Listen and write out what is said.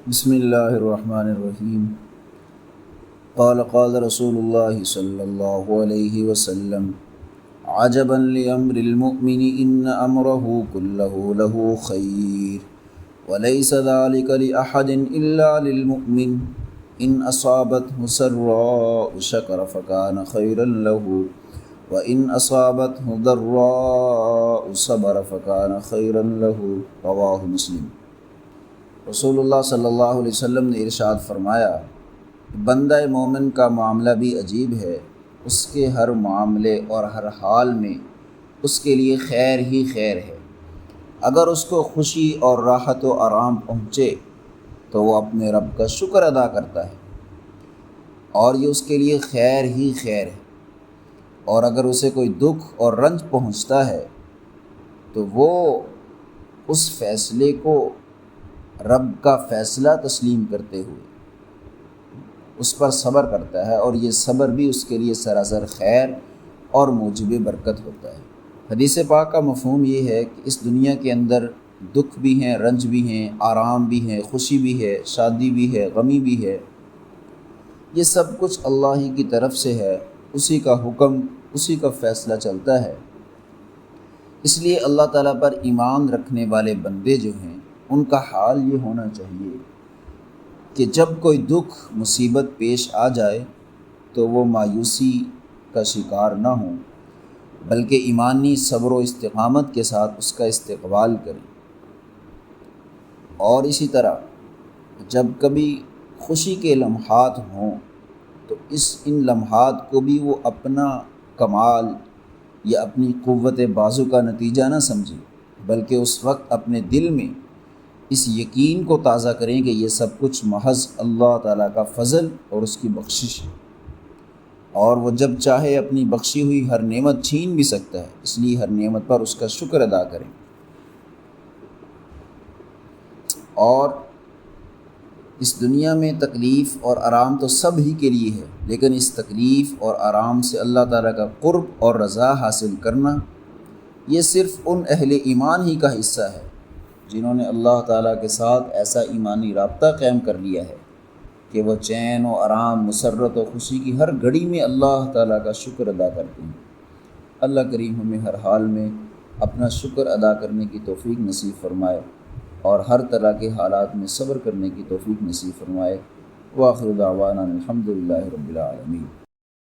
بسم اللہ الرحمن الرحیم۔ قال رسول اللہ صلی اللہ علیہ وسلم عجبا لامر المؤمن ان امره كله له خیر وليس ذلك لاحد الا للمؤمن ان اصابته سراء شکر فكان خيرا له وان اصابته ضراء صبر فكان خيرا له رواہ مسلم۔ رسول اللہ صلی اللہ علیہ وسلم نے ارشاد فرمایا، بندہ مومن کا معاملہ بھی عجیب ہے، اس کے ہر معاملے اور ہر حال میں اس کے لیے خیر ہی خیر ہے۔ اگر اس کو خوشی اور راحت و آرام پہنچے تو وہ اپنے رب کا شکر ادا کرتا ہے اور یہ اس کے لیے خیر ہی خیر ہے، اور اگر اسے کوئی دکھ اور رنج پہنچتا ہے تو وہ اس فیصلے کو رب کا فیصلہ تسلیم کرتے ہوئے اس پر صبر کرتا ہے، اور یہ صبر بھی اس کے لیے سراسر خیر اور موجب برکت ہوتا ہے۔ حدیث پاک کا مفہوم یہ ہے کہ اس دنیا کے اندر دکھ بھی ہیں، رنج بھی ہیں، آرام بھی ہیں، خوشی بھی ہے، شادی بھی ہے، غمی بھی ہے، یہ سب کچھ اللہ ہی کی طرف سے ہے، اسی کا حکم، اسی کا فیصلہ چلتا ہے۔ اس لیے اللہ تعالیٰ پر ایمان رکھنے والے بندے جو ہیں ان کا حال یہ ہونا چاہیے کہ جب کوئی دکھ مصیبت پیش آ جائے تو وہ مایوسی کا شکار نہ ہوں، بلکہ ایمانی صبر و استقامت کے ساتھ اس کا استقبال کریں، اور اسی طرح جب کبھی خوشی کے لمحات ہوں تو ان لمحات کو بھی وہ اپنا کمال یا اپنی قوت بازو کا نتیجہ نہ سمجھیں، بلکہ اس وقت اپنے دل میں اس یقین کو تازہ کریں کہ یہ سب کچھ محض اللہ تعالیٰ کا فضل اور اس کی بخشش ہے، اور وہ جب چاہے اپنی بخشی ہوئی ہر نعمت چھین بھی سکتا ہے، اس لیے ہر نعمت پر اس کا شکر ادا کریں۔ اور اس دنیا میں تکلیف اور آرام تو سب ہی کے لیے ہے، لیکن اس تکلیف اور آرام سے اللہ تعالیٰ کا قرب اور رضا حاصل کرنا یہ صرف ان اہل ایمان ہی کا حصہ ہے جنہوں نے اللہ تعالیٰ کے ساتھ ایسا ایمانی رابطہ قائم کر لیا ہے کہ وہ چین و آرام، مسرت و خوشی کی ہر گھڑی میں اللہ تعالیٰ کا شکر ادا کرتے ہیں۔ اللہ کریم ہمیں ہر حال میں اپنا شکر ادا کرنے کی توفیق نصیب فرمائے اور ہر طرح کے حالات میں صبر کرنے کی توفیق نصیب فرمائے۔ وآخر دعوانا الحمدللہ رب العالمین۔